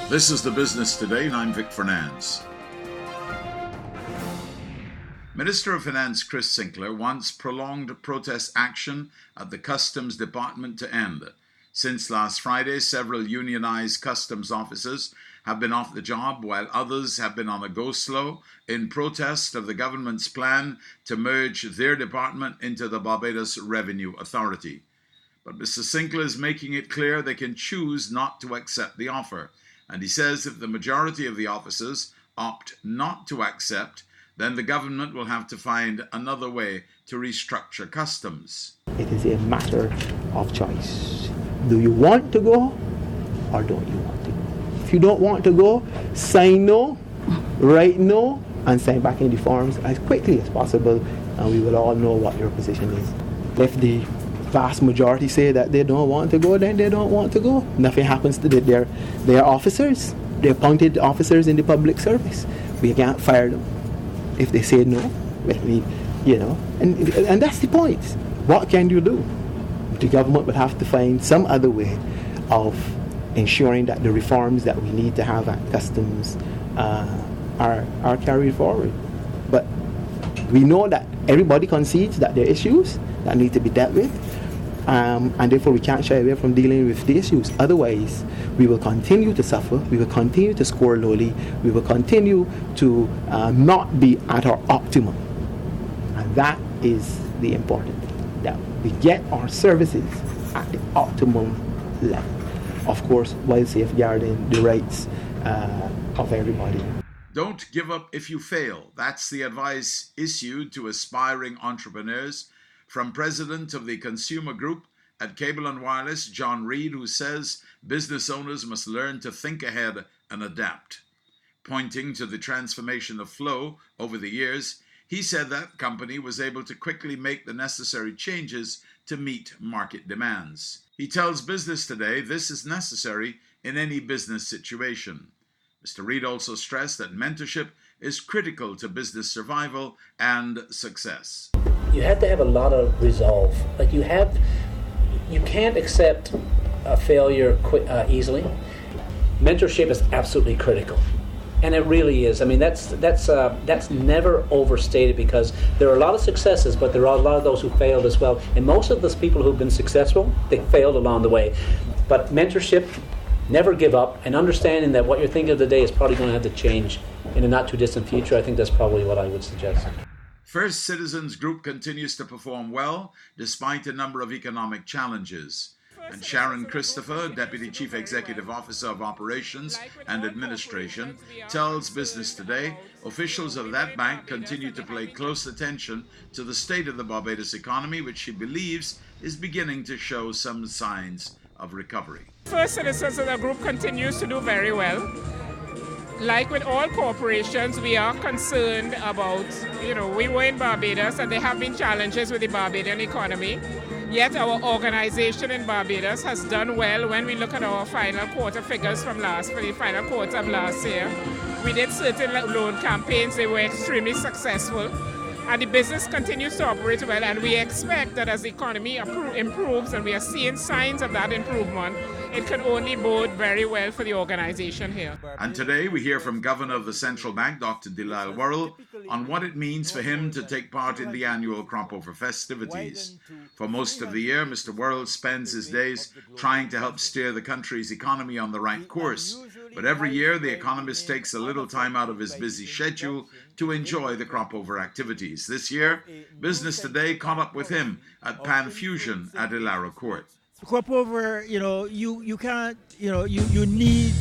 This is the Business Today, and I'm Vic Fernandes. Minister of Finance Chris Sinclair wants prolonged protest action at the Customs Department to end. Since last Friday, several unionized customs officers have been off the job, while others have been on a go-slow in protest of the government's plan to merge their department into the Barbados Revenue Authority. But Mr. Sinclair is making it clear they can choose not to accept the offer. And he says if the majority of the officers opt not to accept, then the government will have to find another way to restructure customs. It is a matter of choice. Do you want to go or don't you want to go? If you don't want to go, sign no, write no, and sign back in the forms as quickly as possible, and we will all know what your position is. If the vast majority say that they don't want to go, then they don't want to go. Nothing happens to them. They're officers. They're appointed officers in the public service. We can't fire them. If they say no, and that's the point. What can you do? The government will have to find some other way of ensuring that the reforms that we need to have at customs are carried forward. But we know that everybody concedes that there are issues that need to be dealt with, and therefore we can't shy away from dealing with the issues. Otherwise, we will continue to suffer, we will continue to score lowly, we will continue to not be at our optimum. And that is the important thing, that we get our services at the optimum level. Of course, while safeguarding the rights of everybody. Don't give up if you fail. That's the advice issued to aspiring entrepreneurs from President of the Consumer Group at Cable and Wireless, John Reid, who says business owners must learn to think ahead and adapt. Pointing to the transformation of Flow over the years, he said that company was able to quickly make the necessary changes to meet market demands. He tells Business Today this is necessary in any business situation. Mr. Reid also stressed that mentorship is critical to business survival and success. You have to have a lot of resolve. You can't accept a failure easily. Mentorship is absolutely critical, and it really is. I mean, that's never overstated, because there are a lot of successes, but there are a lot of those who failed as well. And most of those people who've been successful, they failed along the way. But mentorship, never give up, and understanding that what you're thinking of today is probably going to have to change in a not too distant future. I think that's probably what I would suggest. First Citizens Group continues to perform well despite a number of economic challenges. And Sharon Christopher, Deputy Chief Executive Officer of Operations and Administration, tells Business Today officials of that bank continue to pay close attention to the state of the Barbados economy, which she believes is beginning to show some signs of recovery. First Citizens of the group continues to do very well. Like with all corporations, we are concerned about, we were in Barbados and there have been challenges with the Barbadian economy. Yet our organization in Barbados has done well when we look at our final quarter figures for the final quarter of last year. We did certain loan campaigns, they were extremely successful. And the business continues to operate well, and we expect that as the economy improves, and we are seeing signs of that improvement, it can only bode very well for the organization here. And today we hear from Governor of the Central Bank, Dr. Delisle Worrell, on what it means for him to take part in the annual crop over festivities. For most of the year, Mr. Worrell spends his days trying to help steer the country's economy on the right course. But every year, the economist takes a little time out of his busy schedule to enjoy the crop over activities. This year, Business Today caught up with him at Pan Fusion at Ilara Court. Crop over, you can't, you need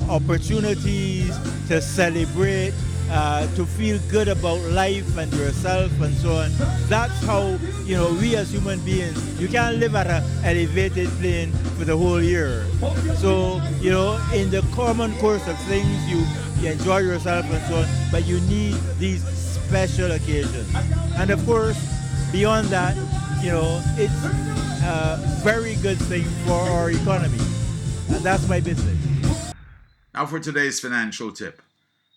opportunities to celebrate, to feel good about life and yourself and so on. That's how, we as human beings, you can't live at an elevated plane for the whole year. So, in the common course of things, you enjoy yourself and so on, but you need these special occasions. And of course, beyond that, it's a very good thing for our economy. And that's my business. Now for today's financial tip.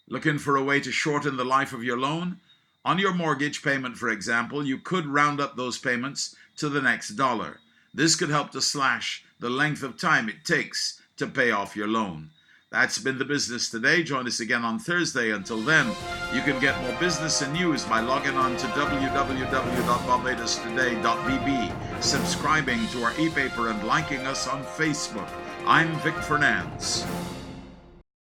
Looking for a way to shorten the life of your loan? On your mortgage payment, for example, you could round up those payments to the next dollar. This could help to slash the length of time it takes to pay off your loan. That's been The Business Today. Join us again on Thursday. Until then, you can get more business and news by logging on to www.barbadostoday.bb, subscribing to our e-paper, and liking us on Facebook. I'm Vic Fernandez.